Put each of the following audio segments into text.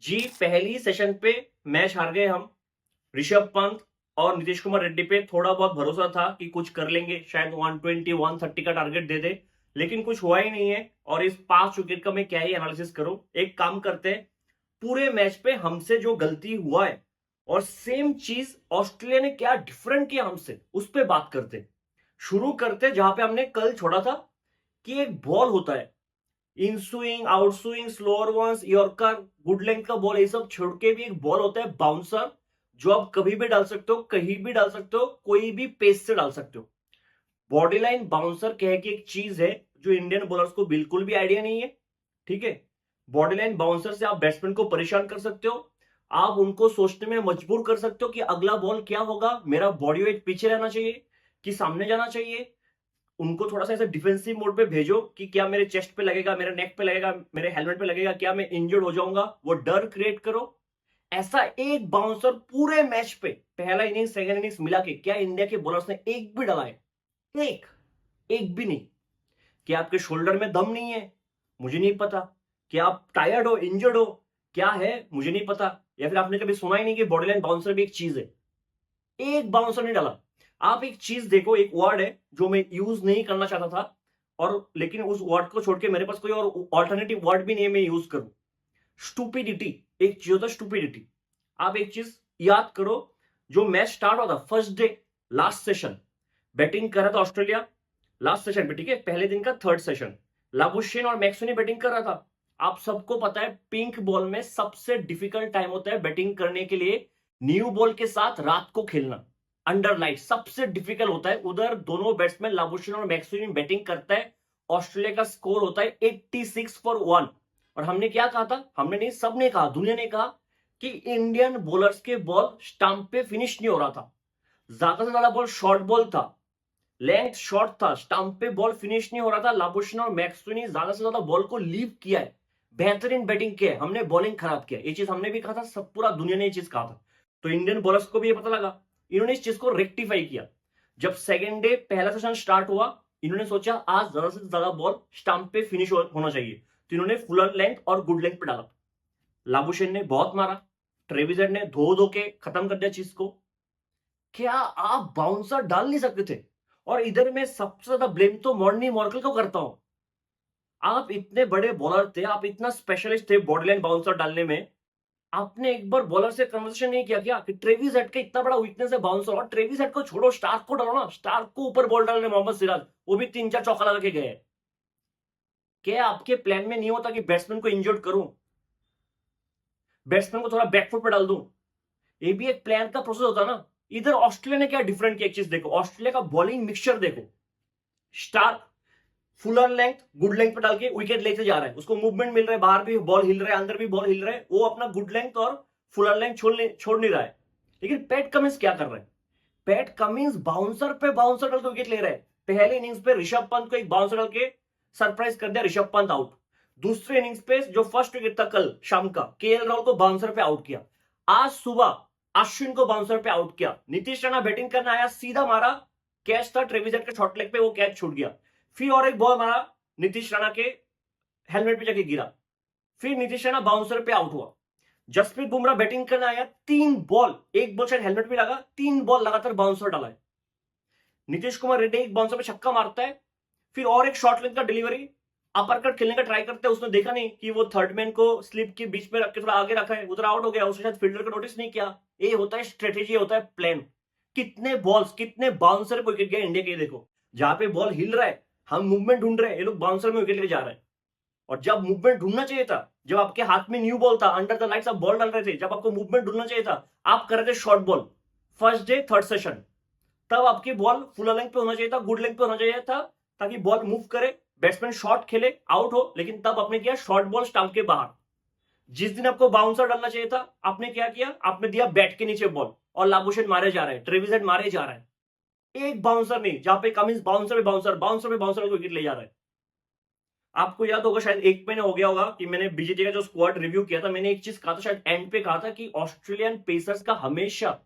जी पहली सेशन पे मैच हार गए हम। ऋषभ पंत और नीतीश कुमार रेड्डी पे थोड़ा बहुत भरोसा था कि कुछ कर लेंगे, शायद 120 130 का टारगेट दे दे, लेकिन कुछ हुआ ही नहीं है। और इस 5 विकेट का मैं क्या ही एनालिसिस करूं। एक काम करते हैं, पूरे मैच पे हमसे जो गलती हुआ है और सेम चीज ऑस्ट्रेलिया ने क्या डिफरेंट किया हमसे, उस पर बात करते। शुरू करते जहां पे हमने कल छोड़ा था कि एक बॉल होता है, in swing, out swing, slower ones, yorker, good length का बॉल, ये सब छोड़ के भी एक बॉल होता है बाउंसर, जो आप कभी भी डाल सकते हो, कहीं भी डाल सकते हो, कोई भी पेस से डाल सकते हो। बॉडी लाइन बाउंसर कह के एक चीज है जो इंडियन बॉलर्स को बिल्कुल भी आइडिया नहीं है। ठीक है, बॉडी लाइन बाउंसर से आप बैट्समैन को परेशान कर सकते हो। आप उनको सोचने में मजबूर कर सकते हो कि अगला बॉल क्या होगा, मेरा बॉडी वेट पीछे रहना चाहिए कि सामने जाना चाहिए। उनको थोड़ा सा ऐसे डिफेंसिव मोड पे भेजो कि क्या मेरे चेस्ट पे लगेगा, मेरे नेक पे लगेगा, मेरे हेलमेट पे लगेगा, क्या मैं इंजर्ड हो जाऊंगा, वो डर क्रिएट करो। ऐसा एक बाउंसर पूरे मैच पे, पहला इनिंग्स सेकंड इनिंग्स मिला के, क्या इंडिया के बॉलर्स ने एक भी डाला है? एक एक भी नहीं। क्या आपके शोल्डर में दम नहीं है? मुझे नहीं पता। क्या आप टायर्ड हो, इंजर्ड हो, क्या है मुझे नहीं पता। या फिर आपने कभी सुना ही नहीं कि बॉडी लाइन बाउंसर भी एक चीज है। एक बाउंसर नहीं डाला। आप एक चीज देखो, एक वर्ड है जो मैं यूज नहीं करना चाहता था, और लेकिन उस वर्ड को छोड़ के मेरे पास कोई और ऑल्टरनेटिव वर्ड भी नहीं है मैं यूज करूं। स्टूपिडिटी एक चीज होता है, स्टूपिडिटी। आप एक चीज याद करो, जो मैच स्टार्ट हुआ था first day, last session batting कर रहा था ऑस्ट्रेलिया, लास्ट सेशन पे, ठीक है, पहले दिन का थर्ड सेशन, लाबुशेन और मैक्सवेल बैटिंग कर रहा था। आप सबको पता है पिंक बॉल में सबसे डिफिकल्ट टाइम होता है बैटिंग करने के लिए, न्यू बॉल के साथ रात को खेलना अंडर लाइट सबसे डिफिकल्ट होता है। उधर दोनों बैट्समैन लाबुशेन और मैक्सवेल बैटिंग करता है। ऑस्ट्रेलिया का स्कोर होता है 86 फॉर 1। और हमने क्या कहा था, हमने नहीं, सबने कहा, दुनिया ने कहा कि इंडियन बॉलर्स के बॉल स्टंप पे फिनिश नहीं हो रहा था। ज्यादा से ज्यादा बॉल शॉर्ट बॉल था, लेंथ शॉर्ट था, स्टंप पे बॉल फिनिश नहीं हो रहा था। लाबुशेन और मैक्सवेल ने ज्यादा से ज्यादा बॉल को लीव किया है, बेहतरीन बैटिंग किया है, हमने बॉलिंग खराब किया। ये चीज हमने भी कहा था, सब पूरा दुनिया ने ये चीज कहा था। तो इंडियन बॉलर्स को भी ये पता लगा, इन्होंने इस चीज को रेक्टिफाई किया। जब सेकेंड डे पहला सेशन स्टार्ट हुआ, इन्होंने सोचा आज ज्यादा से ज्यादा बॉल स्टंप पे फिनिश होना चाहिए, तो इन्होंने फुलर लेंथ और गुड लेंथ पे डाला। लाबुशेन ने बहुत मारा, ट्रेविस ने धो धो के खत्म कर दिया चीज को। क्या आप बाउंसर डाल नहीं सकते थे? और इधर में सबसे ज्यादा ब्लेम तो मॉर्नी मॉर्कल को करता हूं। आप इतने बड़े बॉलर थे, आप इतना स्पेशलिस्ट थे बॉडी लाइन बाउंसर डालने में, आपने एक बार बॉलर से कन्वर्सेशन नहीं किया क्या कि ट्रेविस हेड का इतना बड़ा वीकनेस है बाउंसर, और ट्रेविस हेड को छोड़ो, स्टार्क को डालो ना, स्टार्क को ऊपर बॉल डालने मोहम्मद सिराज, वो भी 3 4 चौका लगा के गए। क्या आपके प्लान में नहीं होता कि बैट्समैन को इंजर्ड करूं, बैट्समैन को थोड़ा बैकफुट पे डाल दूं? ये भी एक प्लान का प्रोसेस होता ना। इधर ऑस्ट्रेलिया ने क्या डिफरेंट किया, एक चीज देखो, ऑस्ट्रेलिया का बॉलिंग मिक्सचर देखो। Starc fuller length good length पे डाल के विकेट लेते जा रहा है, उसको मूवमेंट मिल रहा है, बाहर भी बॉल हिल रहा है, अंदर भी बॉल हिल रहा है, वो अपना गुड लेंथ और फुलर लेंथ छोड़ नहीं रहा है। लेकिन पैट कमिंस क्या कर रहा है? पैट कमिंस बाउंसर पे बाउंसर डाल के विकेट ले रहा है। पहले इनिंग्स पे ऋषभ पंत को एक बाउंसर डाल के सरप्राइज कर दिया, ऋषभ पंत आउट। दूसरे इनिंग्स पे जो फर्स्ट विकेट था कल शाम का, केएल राहुल को बाउंसर पे आउट किया। आज सुबह अश्विन को बाउंसर पे आउट किया। नीतीश राणा बैटिंग करने आया, सीधा मारा, कैच था ट्रेविस हेड के शॉर्ट लेग पे, वो कैच छूट गया। फिर और एक बॉल मारा, नीतीश राणा के हेलमेट पे जाके गिरा। फिर नीतीश राणा बाउंसर पे आउट हुआ। जसप्रीत बुमराह बैटिंग करने आया, 3 बॉल, एक बॉल शायद हेलमेट पे लगा, 3 बॉल लगातार बाउंसर डाला है। नीतीश कुमार रेड्डी एक बाउंसर पे छक्का मारता है, फिर और एक शॉर्ट लेंथ का डिलीवरी, अपर कट खेलने का ट्राई करते हैं, उसने देखा नहीं कि वो थर्ड मैन को स्लिप के बीच में रख के थोड़ा आगे रखा है, उधर आउट हो गया, उसने शायद फील्डर को नोटिस नहीं किया। ये होता है स्ट्रेटेजी, होता है प्लान। कितने बॉल्स, कितने बाउंसर पे विकेट गए इंडिया के, देखो। जहां पे बॉल हिल रहा है, हम मूवमेंट ढूंढ रहे हैं, ये लोग बाउंसर में विकेट लेके जा रहे हैं। और जब मूवमेंट ढूंढना चाहिए था, जब आपके हाथ में न्यू बॉल था, अंडर द लाइट्स आप बॉल डाल रहे थे, जब आपको मूवमेंट ढूंढना चाहिए था, आप कर रहे थे short ball. First day third session, तब आपकी बॉल फुल लेंथ पे होना चाहिए था, गुड लेंथ पे होना चाहिए था, ताकि बॉल मूव करे, बैट्समैन शॉट खेले, आउट हो। लेकिन तब आपने किया शॉर्ट बॉल स्टंप के बाहर। जिस दिन आपको बाउंसर डालना चाहिए था, आपने क्या किया, आपने दिया बैट के नीचे बॉल, और लाबुशेन मारे जा रहे हैं, ट्रेविस हेड मारे जा रहा है। एक बाउंसर नहीं, जहां पे कमिंस बाउंसर पे बाउंसर, बाउंसर पे बाउंसर को विकेट ले जा रहा है। आपको याद होगा, शायद 1 महीना हो गया होगा कि मैंने बीजेटी का जो स्क्वाड रिव्यू किया था, मैंने एक चीज कहा था, शायद एंड पे कहा था कि ऑस्ट्रेलियन पेसर्स का हमेशा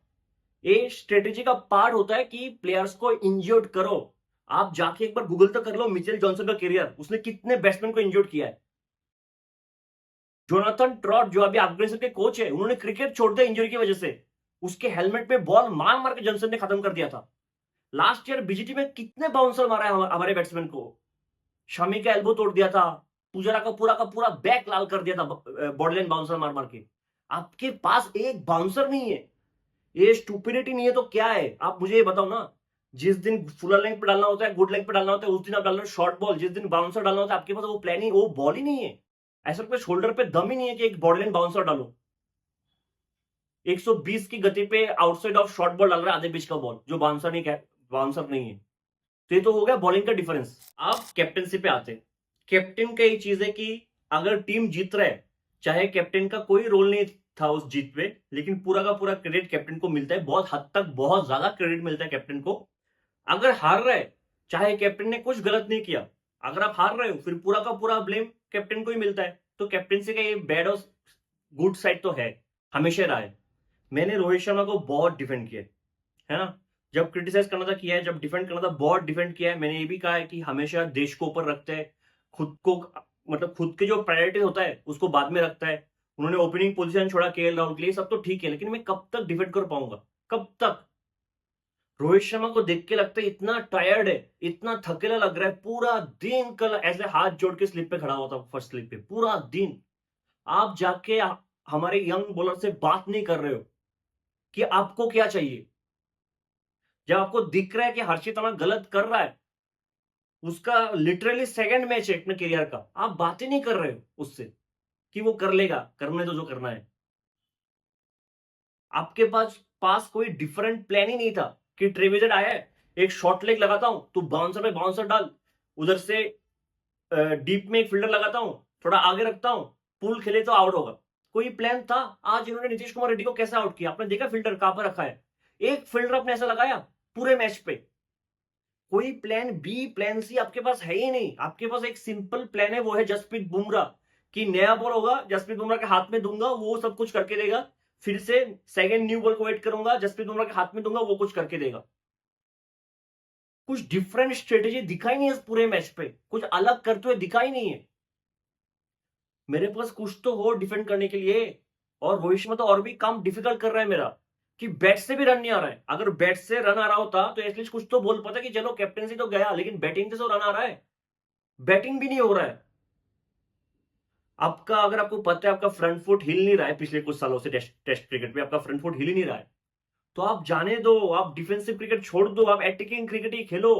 ये स्ट्रेटेजी का पार्ट होता है कि प्लेयर्स को इंजर्ड करो। आप जाके एक बार गूगल तो कर लो, मिचेल जॉनसन का करियर, उसने कितने बैट्समैन को इंजर्ड किया है। जोनाथन ट्रॉट जो अभी अफगानिस्तान के कोच है, उन्होंने क्रिकेट छोड़ दिया इंजरी की वजह से। उसके हेलमेट पे बॉल मार मार के जॉनसन ने खत्म कर दिया था। लास्ट ईयर बीजीटी में कितने बाउंसर मारा है हमारे बैट्समैन को। शमी का एल्बो तोड़ दिया था, पुजारा का पूरा बैक लाल कर दिया था बॉर्डरलाइन बाउंसर मार मार के। आपके पास एक बाउंसर नहीं है, ये स्टूपिडिटी नहीं है तो क्या है? आप मुझे ये बताओ ना। जिस दिन फुलर लेंथ पे डालना होता है, गुड लेंथ पे डालना होता है, उस दिन आप डाल रहे हो शॉर्ट बॉल। जिस दिन बाउंसर डालना होता है, आपके पास वो प्लानिंग, वो बॉल ही नहीं है। ऐसा कोई शोल्डर पे दम ही नहीं है कि एक बॉर्डरलाइन बाउंसर डालो। 120 की गति पे आउटसाइड ऑफ शॉर्ट बॉल डाल रहा है, आधे पिच का बॉल, जो बाउंसर नहीं है। तो ये तो हो गया बॉलिंग का डिफरेंस। आप कैप्टनसी पे आते हैं। कैप्टन का ये चीज है कि अगर टीम जीत रहा है, चाहे कैप्टन का कोई रोल नहीं था उस जीत पे, लेकिन पूरा का पूरा क्रेडिट कैप्टन को मिलता है। बहुत हद तक बहुत ज्यादा क्रेडिट मिलता है कैप्टन को। अगर हार रहा है, चाहे कैप्टन ने कुछ गलत नहीं किया, अगर आप हार रहे हो, फिर पूरा का पूरा ब्लेम कैप्टन को ही मिलता है। तो कैप्टनसी का ये बैड और गुड साइड तो है, हमेशा रहा है। मैंने रोहित शर्मा को बहुत डिफेंड किया है ना। जब क्रिटिसाइज करना था किया है, जब डिफेंड करना था बहुत डिफेंड किया है। मैंने ये भी कहा है कि हमेशा देश को ऊपर रखते हैं, खुद को, मतलब खुद के जो प्रायोरिटी होता है उसको बाद में रखता है। उन्होंने ओपनिंग पोजीशन छोड़ा केएल राहुल के लिए, सब तो ठीक है, लेकिन मैं कब तक डिफेंड कर पाऊंगा? कब तक? रोहित शर्मा को देख के लगता है इतना टायर्ड है, इतना थकेला लग रहा है। पूरा दिन कल ऐसे हाथ जोड़ के स्लिप पे खड़ा हुआ था, फर्स्ट स्लिप पे पूरा दिन। आप जाके हमारे यंग बॉलर से बात नहीं कर रहे हो कि आपको क्या चाहिए। जब आपको दिख रहा है कि हर्षित राणा गलत कर रहा है, उसका लिटरली सेकंड मैच है अपने करियर का, आप बातें नहीं कर रहे हो उससे कि वो कर लेगा, करने दो जो करना है। आपके पास कोई डिफरेंट प्लान ही नहीं था कि ट्रेविजन आया है, एक शॉर्ट लेग लगाता हूं, तो बाउंसर पे बाउंसर डाल, उधर से डीप में एक फील्डर लगाता हूं, थोड़ा आगे रखता हूं, पुल खेले तो आउट होगा। कोई प्लान था? आज इन्होंने नीतीश कुमार रेड्डी को कैसे आउट किया? आपने देखा फील्डर कहां पर रखा है? एक फील्डर आपने ऐसा लगाया पूरे मैच पे? कोई प्लान बी प्लान सी आपके पास है ही नहीं। आपके पास एक सिंपल प्लान है, वो है जसप्रीत बुमराह। कि नया बॉल होगा, जसप्रीत बुमराह के हाथ में दूंगा, वो सब कुछ करके देगा। फिर से सेकंड न्यू बॉल को वेट करूंगा, जसप्रीत बुमराह के हाथ में दूंगा, वो कुछ करके देगा। कुछ डिफरेंट स्ट्रेटेजी दिखाई नहीं है इस पूरे मैच पे, कुछ अलग करते हुए दिखाई नहीं है। मेरे पास कुछ तो हो डिफेंड करने के लिए। और रोहित शर्मा तो और भी काम डिफिकल्ट कर रहा है मेरा, कि बैट से भी रन नहीं आ रहा है। अगर बैट से रन आ रहा होता तो एटलीस्ट कुछ तो बोल पाता कि चलो कैप्टनसी तो गया, लेकिन बैटिंग से तो रन आ रहा है। बैटिंग भी नहीं हो रहा है आपका। अगर आपको पता है आपका फ्रंट फुट हिल नहीं रहा है पिछले कुछ सालों से, टेस्ट क्रिकेट में आपका फ्रंट फुट हिल ही नहीं रहा है, तो आप जाने दो, आप डिफेंसिव क्रिकेट छोड़ दो, आप अटैकिंग क्रिकेट ही खेलो।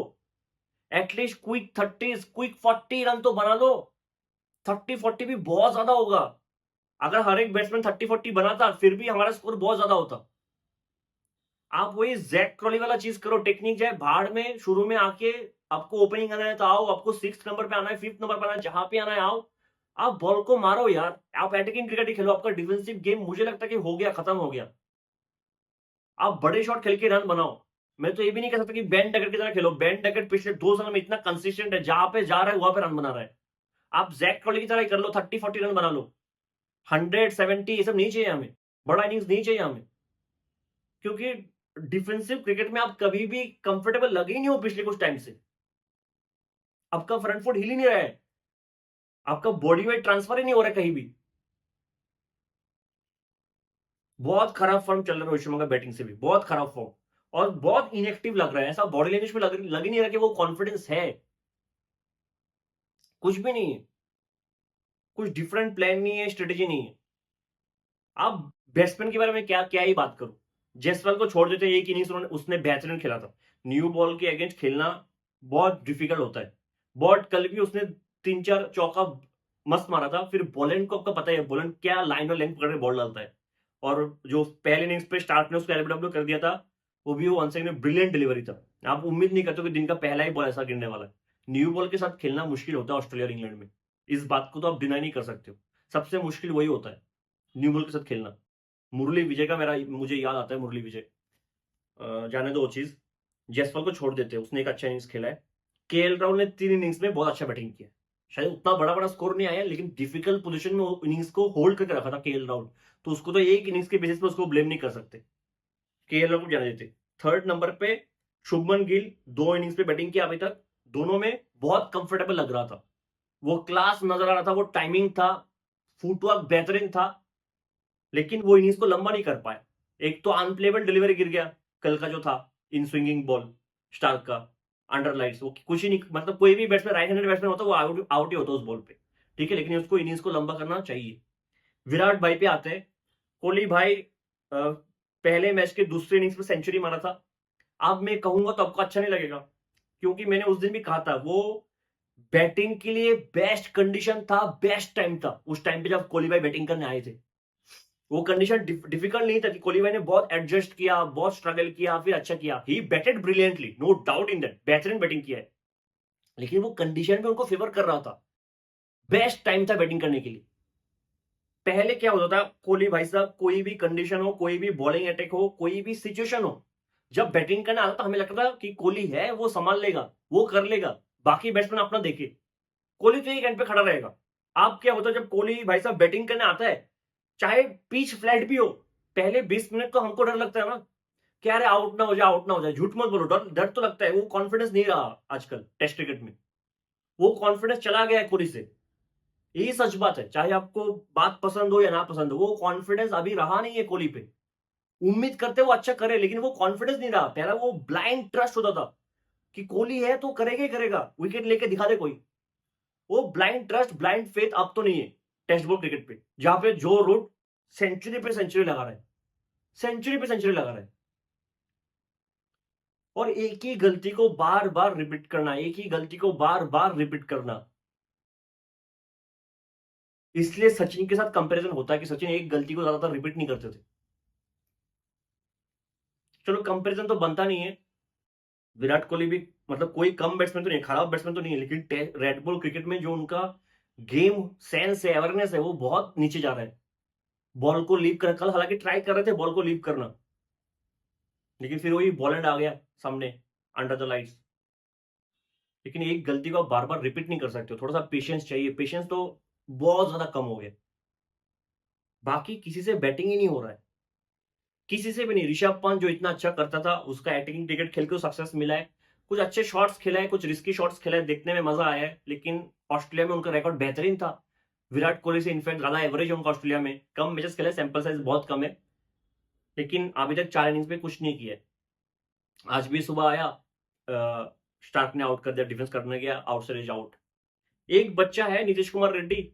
एटलीस्ट क्विक 30 क्विक 40 रन तो बना लो। 30-40 भी बहुत ज्यादा होगा। अगर हर एक बैट्समैन 30-40 बनाता, फिर भी हमारा स्कोर बहुत ज्यादा होता। आप वही जैक क्रॉली वाला चीज करो, टेक्निक जाए भाड़ में। शुरू में आके आपको ओपनिंग आना है तो आओ, आपको 6th नंबर पे आना है, 5th नंबर पे आना है, जहां पे आना है आओ। आप बॉल को मारो यार, आप अटैकिंग क्रिकेट ही खेलो। आपका डिफेंसिव गेम मुझे लगता है कि हो गया, खत्म हो गया। आप बड़े शॉट खेल के रन बनाओ। मैं तो ये भी नहीं कह सकता कि बेन डकट की तरह खेलो। बेन डकट पिछले 2 साल में इतना कंसिस्टेंट है, जहां पे जा रहा है वहां पे रन बना रहा है। आप जैक क्रॉली की तरह ही कर लो, 30-40 रन बना लो। 170 ये सब नहीं चाहिए हमें, बड़ा इनिंग्स नहीं चाहिए हमें। क्योंकि डिफेंसिव क्रिकेट में आप कभी भी कंफर्टेबल लगे ही नहीं हो पिछले कुछ टाइम से। आपका फ्रंट फुट हिल ही नहीं रहा है, आपका बॉडी वेट ट्रांसफर ही नहीं हो रहा है कहीं भी। बहुत खराब फॉर्म चल रहा है रोहित शर्मा का, बैटिंग से भी बहुत खराब फॉर्म। और बहुत इनएक्टिव लग रहा है, ऐसा बॉडी लैंग्वेज में लग ही नहीं रहा कि वो कॉन्फिडेंस है। कुछ भी नहीं है, कुछ डिफरेंट प्लान नहीं है, स्ट्रेटेजी नहीं है। आप बैट्समैन के बारे में क्या क्या ही बात करूं। जयसवाल को छोड़ देते, एक इनिंग्स उसने बेहतरीन खेला था। न्यू बॉल के अगेंस्ट खेलना बहुत डिफिकल्ट होता है। बहुत कल भी उसने 3-4 चौका मस्त मारा था। फिर बॉलैंड को आपका पता है, बॉलैंड क्या लाइन और लेंथ पकड़ के बॉल डालता है। और जो पहले इनिंग्स पे स्टार्ट में उसको एलबीडब्ल्यू कर दिया था, वो भी वन सेकंड में ब्रिलियंट डिलीवरी था। आप उम्मीद नहीं करते कि दिन का पहला ही बॉल ऐसा गिरने वाला है। न्यू बॉल के साथ खेलना मुश्किल होता है ऑस्ट्रेलिया और इंग्लैंड में, इस बात को तो आप डिनाई नहीं कर सकते हो। सबसे मुश्किल वही होता है, न्यू बॉल के साथ खेलना। मुरली विजय का मुझे याद आता है, मुरली विजय। जाने दो वो चीज, जयसवाल को छोड़ देते हैं, उसने एक अच्छा इनिंग्स खेला है। केएल राहुल ने 3 इनिंग्स में बहुत अच्छा बैटिंग किया। शायद उतना बड़ा बड़ा स्कोर नहीं आया, लेकिन डिफिकल्ट पोजीशन में इनिंग्स को होल्ड करके रखा था केएल राहुल। तो उसको तो एक इनिंग्स के बेसिस पे उसको ब्लेम नहीं कर सकते, केएल राहुल को जाने देते। 3rd नंबर पे शुभमन गिल, 2 इनिंग्स पे बैटिंग किया अभी तक। दोनों में बहुत कंफर्टेबल लग रहा था, वो क्लास नजर आ रहा था, वो टाइमिंग था, फुटवर्क बेहतरीन था, लेकिन वो इनिंग्स को लंबा नहीं कर पाया। एक तो अनप्लेबल डिलीवरी गिर गया कल का जो था, इन स्विंगिंग बॉल स्टार्क का अंडर लाइट्स, वो कुछ ही नहीं, मतलब कोई भी बैट्समैन, राइट हैंडेड बैट्समैन होता वो आउट ही होता उस बॉल पे, ठीक है, लेकिन उसको इनिंग्स को लंबा करना चाहिए। विराट भाई पे आते हैं। कोहली भाई पहले मैच के दूसरे इनिंग्स में सेंचुरी मारा था। अब मैं कहूंगा तो आपको अच्छा नहीं लगेगा, क्योंकि मैंने उस दिन भी कहा था वो बैटिंग के लिए बेस्ट कंडीशन था, बेस्ट टाइम था उस टाइम पे जब कोहली भाई बैटिंग करने आए थे। वो कंडीशन डिफिकल्ट नहीं था कि कोहली भाई ने बहुत एडजस्ट किया, बहुत स्ट्रगल किया, फिर अच्छा किया। He batted brilliantly, no doubt in that, बेहतरीन बैटिंग किया है, लेकिन वो कंडीशन पे उनको फेवर कर रहा था। बेस्ट टाइम था बैटिंग करने के लिए। पहले क्या होता था, कोहली भाई साहब कोई भी कंडीशन हो, कोई भी बॉलिंग अटैक हो, कोई भी सिचुएशन हो, जब बैटिंग करना आता था हमें लगता था कि कोहली है, वो संभाल लेगा, वो कर लेगा, बाकी बैट्समैन अपना देखे, कोहली तो एक एंड पे खड़ा रहेगा। अब क्या होता है जब कोहली भाई साहब बैटिंग करने आता है, चाहे पिच फ्लैट भी हो, पहले 20 मिनट तो हमको डर लगता है ना, कि अरे आउट ना हो जाए, आउट ना हो जाए। झूठ मत बोलो, डर डर तो लगता है। वो कॉन्फिडेंस नहीं रहा आजकल टेस्ट क्रिकेट में, वो कॉन्फिडेंस चला गया है कोहली से। यही सच बात है, चाहे आपको बात पसंद हो या ना पसंद हो, वो कॉन्फिडेंस अभी रहा नहीं है कोहली पे। उम्मीद करते वो अच्छा करे, लेकिन वो कॉन्फिडेंस नहीं रहा। पहला वो ब्लाइंड ट्रस्ट होता था कि कोहली है तो करेगा ही करेगा, विकेट लेके दिखा दे कोई। वो ब्लाइंड ट्रस्ट, ब्लाइंड फेथ अब तो नहीं है टेस्ट बॉल क्रिकेट पे, जहां पे जो रूट सेंचुरी पे सेंचुरी लगा रहा है, सेंचुरी पे सेंचुरी लगा रहा है, और एक ही गलती को बार बार रिपीट करना, एक ही गलती को बार बार रिपीट करना। इसलिए सचिन के साथ कंपैरिजन होता है कि सचिन एक गलती को ज्यादातर रिपीट नहीं करते थे। चलो कंपैरिजन तो बनता नहीं है। विराट कोहली भी मतलब कोई कम बैट्समैन तो नहीं, खराब बैट्समैन तो नहीं है, लेकिन रेड बॉल क्रिकेट में जो उनका गेम सेंस है, अवेयरनेस है, वो बहुत नीचे जा रहा है। बॉल को लीव कर, कल हालांकि ट्राई कर रहे थे बॉल को लीव करना, लेकिन फिर वही बॉलर आ गया सामने अंडर द लाइट्स। लेकिन एक गलती को आप बार बार रिपीट नहीं कर सकते हो, थोड़ा सा पेशेंस चाहिए। पेशेंस तो बहुत ज्यादा कम हो गया। बाकी किसी से बैटिंग ही नहीं हो रहा है, किसी से भी नहीं। ऋषभ पंत जो इतना अच्छा करता था, उसका अटैकिंग क्रिकेट खेल के सक्सेस मिला है, कुछ अच्छे शॉट्स खेला है, कुछ रिस्की शॉट्स खेला है, देखने में मजा आया है, लेकिन ऑस्ट्रेलिया में उनका रिकॉर्ड बेहतरीन था। विराट कोहली से इनफैक्ट ज्यादा एवरेज है उनका ऑस्ट्रेलिया में। कम मैचेस खेले, सैंपल साइज बहुत कम है, लेकिन अभी तक 4 इनिंग्स में कुछ नहीं किया है। आज भी सुबह आया, स्टार्क ने आउट कर दिया, डिफेंस करने गया, आउट से आउट। एक बच्चा है Nitish Kumar Reddy,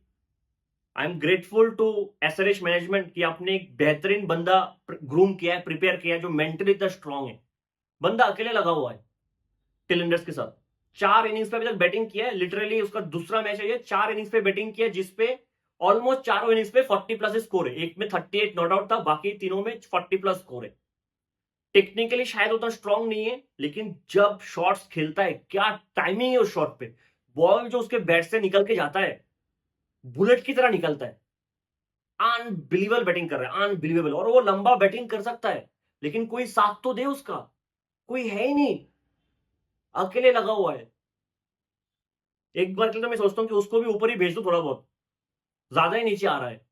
I am grateful to SRH management कि आपने एक बेहतरीन बंदा ग्रूम किया है, प्रिपेयर किया है, जो मेंटली इतना स्ट्रांग है। बंदा अकेले लगा हुआ है टिलेंडर्स के साथ, 4 इनिंग्स पे अभी तक बैटिंग किया है। लिटरली उसका दूसरा मैच है ये, 4 इनिंग्स पे बैटिंग किया, जिसपे ऑलमोस्ट चारों इनिंग्स पे 40 प्लस स्कोर है। एक में 38 नॉट आउट था, बाकी तीनों में 40 प्लस स्कोर है। टेक्निकली शायद उतना स्ट्रांग नहीं है, लेकिन जब शॉट्स खेलता है, क्या टाइमिंग है उस शॉट पे। बॉल जो उसके बैट से निकल के जाता है, बुलेट की तरह निकलता है। अनबिलीवेबल बैटिंग कर रहा है, अनबिलीवेबल। और वो लंबा बैटिंग कर सकता है, लेकिन कोई साथ तो दे उसका, कोई है ही नहीं, अकेले लगा हुआ है। एक बार के लिए तो मैं सोचता हूँ कि उसको भी ऊपर ही भेज दो थोड़ा बहुत, ज्यादा ही नीचे आ रहा है,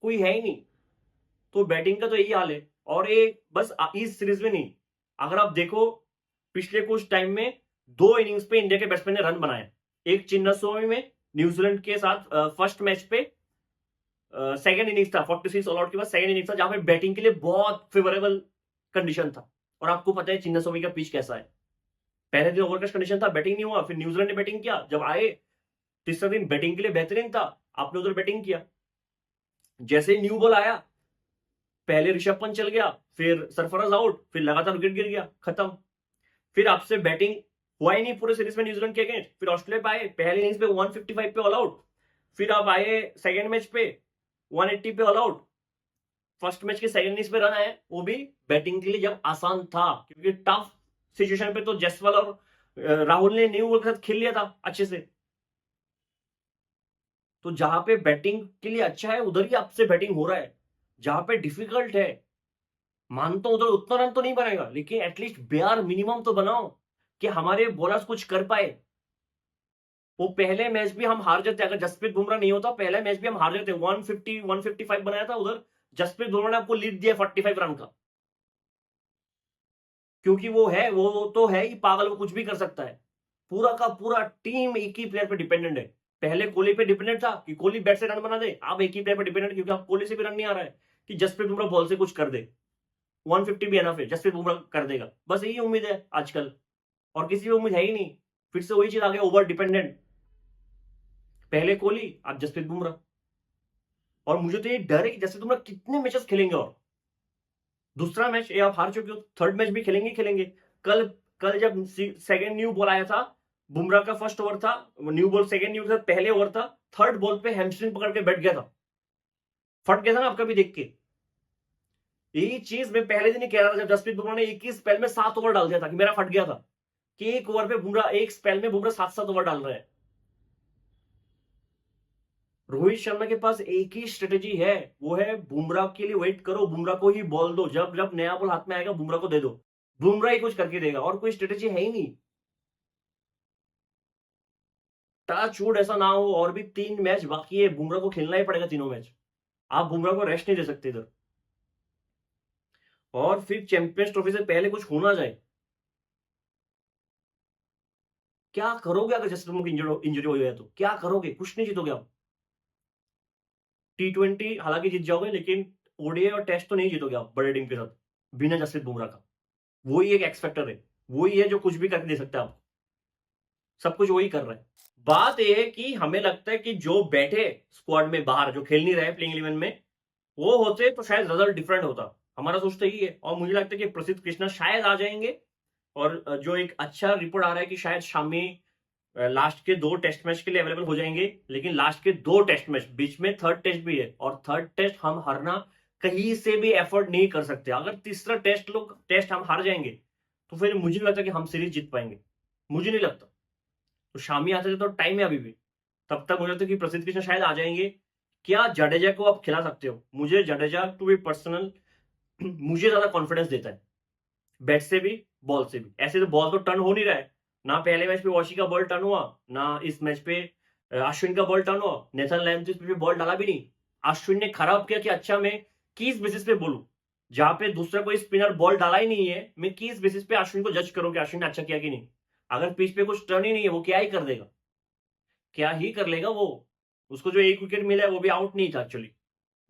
कोई है ही नहीं। तो बैटिंग का तो यही हाल है। और ये बस इस सीरीज में नहीं, अगर आप देखो पिछले कुछ टाइम में 2 इनिंग्स पे इंडिया के बैट्समैन ने रन बनाए। एक चिन्नास्वामी में न्यूजीलैंड के साथ फर्स्ट मैच पे सेकंड इनिंग्स था, 46 ऑल आउट के बाद सेकंड इनिंग्स था, जहां पे बैटिंग के लिए बहुत फेवरेबल कंडीशन था। और आपको पता है चिन्नास्वामी का पिच कैसा है। पहले दिन ओवरकास्ट कंडीशन था, बैटिंग नहीं हुआ, फिर न्यूजीलैंड ने बैटिंग किया, जब आए तीसरा दिन बैटिंग के लिए बेहतरीन था, आपने उधर बैटिंग किया। जैसे न्यू बॉल आया, पहले ऋषभ पंत चल गया, फिर सरफराज आउट, फिर लगातार विकेट गिर गया, खत्म। फिर आपसे बैटिंग हुआ ही नहीं पूरे सीरीज में न्यूजीलैंड के अगेंस्ट। फिर ऑस्ट्रेलिया पे आए, पहले इनिंग्स पे 155 पे ऑल आउट, फिर आप आए सेकंड मैच पे 180 पे ऑल आउट। फर्स्ट मैच के सेकंड इनिंग्स पे रन आए, वो भी बैटिंग के लिए जब आसान था, क्योंकि टफ सिचुएशन पे तो जसवाल और राहुल ने न्यू बॉल के साथ खेल लिया था अच्छे से। तो जहां पे बैटिंग के लिए अच्छा है, उधर ही आपसे बैटिंग हो रहा है। जहां पे डिफिकल्ट है, मानता हूं उधर उतना रन तो नहीं बनेगा, लेकिन एटलीस्ट बेयर मिनिमम तो बनाओ कि हमारे बॉलर्स कुछ कर पाए। वो पहले मैच भी हम हार जाते, अगर जसप्रीत बुमराह नहीं होता, पहले मैच भी हम हार जाते। 150 155 बनाया था उधर, जसप्रीत बुमराह ने आपको लीड दिया 45 रन का। क्योंकि वो है, वो तो है ही पागल, वो कुछ भी कर सकता है। पूरा का पूरा टीम एक ही प्लेयर पे डिपेंडेंट है। पहले कोहली पे डिपेंडेंट था कि कोहली बैट से रन बना दे, अब एक ही प्लेयर पे डिपेंडेंट, क्योंकि अब कोहली से भी रन नहीं आ रहा है कि जसप्रीत बुमराह बॉल से कुछ कर दे, 150 भी एनफ है, जसप्रीत बुमराह कर देगा, बस यही उम्मीद है आजकल, और किसी भी उम्मीद है ही नहीं। फिर से वही चीज आ गया, ओवर डिपेंडेंट, पहले कोहली अब जसप्रीत बुमराह। और मुझे तो ये डर है कि जसप्रीत बुमराह कितने मैचेस खेलेंगे, और दूसरा मैच ये आप हार चुके हो, थर्ड मैच भी खेलेंगे। कल जब सेकंड न्यू बॉल आया था, बुमराह का फर्स्ट ओवर था, न्यू बॉल सेकंड न्यू था, पहले ओवर था, थर्ड बॉल पे हैमस्ट्रिंग पकड़ के बैठ गया था, फट गया था ना आपका भी देख के। यही चीज मैं पहले दिन ही कह रहा था जब जसप्रीत बुमराह ने 21 स्पेल में 7 ओवर डाल दिया था, कि मेरा फट गया था कि एक ओवर पे बुमराह, एक स्पेल में बुमराह 7 ओवर डाल रहे हैं। रोहित शर्मा के पास एक ही स्ट्रेटेजी है, वो है बुमराह के लिए वेट करो, बुमराह को ही बॉल दो, जब जब नया बॉल हाथ में आएगा बुमराह को दे दो, बुमराह ही कुछ करके देगा, और कोई स्ट्रेटेजी है ही नहीं। टच वुड ऐसा ना हो, और भी 3 मैच बाकी है, बुमराह को खेलना ही पड़ेगा तीनों मैच, आप बुमराह को रेस्ट नहीं दे सकते इधर। और फिर चैंपियंस ट्रॉफी से पहले कुछ होना जाए, क्या करोगे अगर जसप्रीत बुमराह की इंजरी हो जाए तो क्या करोगे? कुछ नहीं जीतोगे आप। T20 हालांकि जीत जाओगे, लेकिन ओडीआई और टेस्ट तो नहीं जीतोगे आप बड़े टीम के साथ बिना जसप्रीत बुमराह का। वही एक एक्स फैक्टर है, वही है जो कुछ भी करके दे सकता है आपको, सब कुछ वही कर रहा है। बात यह है कि हमें लगता है कि जो बैठे स्क्वाड में बाहर, जो खेल नहीं रहे प्लेइंग 11 में, वो होते तो शायद रिजल्ट डिफरेंट होता, हमारा सोच तो यही है। और मुझे लगता है कि प्रसिद्ध कृष्णा शायद आ जाएंगे, और जो एक अच्छा रिपोर्ट आ रहा है कि शायद शामी लास्ट के 2 टेस्ट मैच के लिए अवेलेबल हो जाएंगे, लेकिन लास्ट के 2 टेस्ट मैच, बीच में थर्ड टेस्ट भी है, और थर्ड टेस्ट हम हारना कहीं से भी एफर्ट नहीं कर सकते। अगर तीसरा टेस्ट हम हार जाएंगे तो फिर मुझे नहीं लगता कि हम सीरीज जीत पाएंगे, मुझे नहीं लगता। तो शामी आते थे तो टाइम है अभी भी, तब तक मुझे लगता है कि प्रसिद्ध कृष्णा शायद आ जाएंगे। क्या जडेजा को आप खिला सकते हो? मुझे जडेजा टू बी पर्सनल मुझे ज्यादा कॉन्फिडेंस देता है, बैट से भी बॉल से भी। ऐसे तो बॉल तो टर्न हो नहीं रहा है, ना पहले मैच पे वॉशी का बॉल टर्न हुआ, ना इस मैच पे अश्विन का बॉल टर्न हुआ, नेथन लायन तो इस पे बॉल डाला भी नहीं। अश्विन ने खराब किया कि अच्छा मैं किस बेसिस पे बोलूं, जहां पे दूसरा कोई स्पिनर बॉल डाला ही नहीं है, मैं किस बेसिस पे अश्विन को जज करूं कि अश्विन ने अच्छा किया कि नहीं? अगर पिच पे कुछ टर्न ही नहीं है, वो क्या ही कर देगा, क्या ही कर लेगा वो। उसको जो 1 विकेट मिला है वो भी आउट नहीं था एक्चुअली,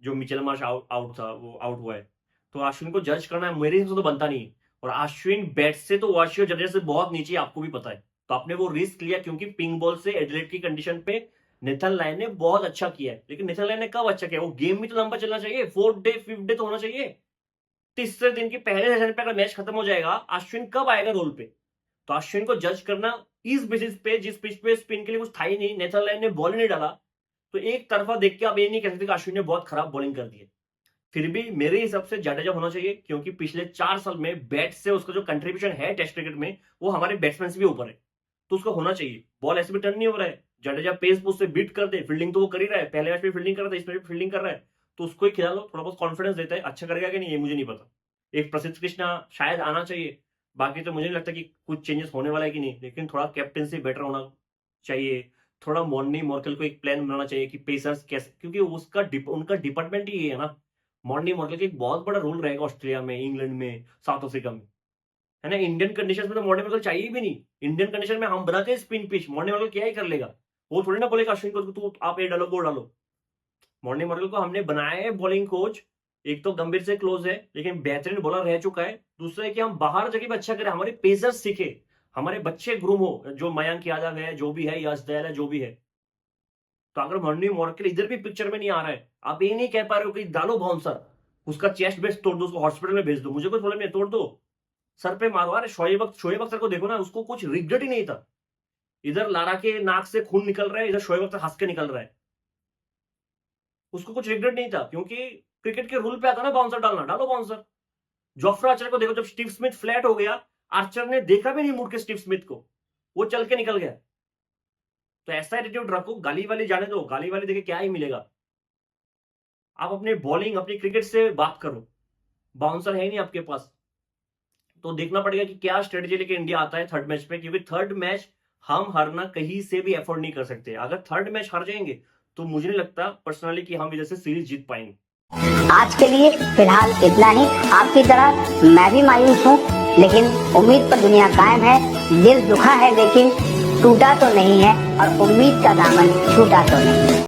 जो मिचेल मार्श आउट था वो आउट हुआ है। तो अश्विन को जज करना मेरे हिसाब से तो बनता नहीं है, और अश्विन बैट से तो वॉशी और जडेजा से बहुत नीचे, आपको भी पता है। तो आपने वो रिस्क लिया, क्योंकि पिंक बॉल से एडिलेड की कंडीशन पे नेथन लायन ने बहुत अच्छा किया है, लेकिन नेथन लायन ने कब अच्छा किया? वो गेम भी तो लंबा चलना चाहिए, 4th डे 5th डे तो होना चाहिए। तीसरे दिन के पहले सेशन पे अगर मैच खत्म हो जाएगा, अश्विन कब आएगा रोल पे? तो अश्विन को जज करना इस बेसिस पे, जिस पिच पे स्पिन के लिए कुछ था ही नहीं, नेथन लायन ने बॉल नहीं डाला, तो एक तरफा देख के आप ये नहीं कह सकते कि अश्विन ने बहुत खराब बॉलिंग कर दी है। फिर भी मेरे हिसाब से जडेजा होना चाहिए, क्योंकि पिछले 4 साल में बैट से उसका जो कंट्रीब्यूशन है टेस्ट क्रिकेट में, वो हमारे बैट्समैन से भी ऊपर है, तो उसका होना चाहिए। बॉल ऐसे भी टर्न नहीं हो रहा है, जडेजा पेस से बीट कर दे, फील्डिंग तो वो कर ही रहा है, पहले मैच में फील्डिंग कर रहा था, इसमें भी फील्डिंग कर रहा है, तो उसको ही खिला लो, थोड़ा बहुत कॉन्फिडेंस देता है। अच्छा करेगा कि नहीं ये मुझे नहीं पता। एक प्रसिद्ध कृष्णा शायद आना चाहिए, बाकी तो मुझे नहीं लगता कि कुछ चेंजेस होने वाला है कि नहीं, लेकिन थोड़ा कैप्टनसी बेटर होना चाहिए, थोड़ा मॉर्नी मॉर्कल को एक प्लान बनाना चाहिए कि पेसर्स कैसे, क्योंकि उनका डिपार्टमेंट ही ये है ना। मॉर्नी मॉर्कल का एक बहुत बड़ा रोल रहेगा ऑस्ट्रेलिया में, इंग्लैंड में, साउथ अफ्रीका में, है ना। इंडियन कंडीशन में तो मॉर्नी मॉर्कल चाहिए भी नहीं। इंडियन कंडीशन में हम बनाते हैं स्पिन पिच, मॉर्नी मॉर्कल क्या ही कर लेगा? वो थोड़ी ना बोलेगा अश्विन को तू आप ये डालो वो डालो। मॉर्नी मॉर्कल को हमने बनाया है बॉलिंग कोच, एक तो गंभीर से क्लोज है, लेकिन बेहतरीन बॉलर रह चुका है। दूसरा है कि हम बाहर जगह पे अच्छा करें, हमारे पेसर्स सीखे, हमारे बच्चे ग्रूम हो, जो मयंक यादव है, जो भी है, यश दयाल है, जो भी है। तो अगर मॉर्नी मॉर्कल इधर भी पिक्चर में नहीं आ रहा है, आप ये नहीं कह पा रहे हो कि डालो बाउंसर, उसका चेस्ट बेस तोड़ दो, उसको हॉस्पिटल में भेज दो, मुझे कोई प्रॉब्लम नहीं, तोड़ दो, सर पे मारो। अरे शोएब अख्तर को देखो ना, उसको कुछ रिग्रेट ही नहीं था। इधर लारा के नाक से खून निकल रहा है, इधर शोएब अख्तर हंस के निकल रहा है, उसको कुछ रिग्रेट नहीं था, क्योंकि क्रिकेट के रूल पे आता ना बाउंसर डालना, डालो बाउंसर। जोफ्रा आर्चर को देखो, जब स्टीव स्मिथ फ्लैट हो गया, आर्चर ने देखा भी नहीं मुड़ के स्टीव स्मिथ को, वो चल के निकल गया। तो ऐसा एटीट्यूड रखो, गाली वाली जाने दो, गाली वाली देखे क्या ही मिलेगा। आप अपने बॉलिंग, अपनी क्रिकेट से बात करो, बाउंसर है ही नहीं आपके पास। तो देखना पड़ेगा कि क्या स्ट्रेटेजी लेके इंडिया आता है थर्ड मैच पे, क्योंकि थर्ड मैच हम हारना कहीं से भी एफोर्ड नहीं कर सकते। अगर थर्ड मैच हार जाएंगे तो मुझे नहीं लगता पर्सनली कि हम इधर से सीरीज जीत पाएंगे। आज के लिए फिलहाल इतना ही। आपकी तरह मैं भी मायूस हूँ, लेकिन उम्मीद पर दुनिया कायम है। दिल दुखा है लेकिन टूटा तो नहीं है और उम्मीद का दामन छूटा तो नहीं।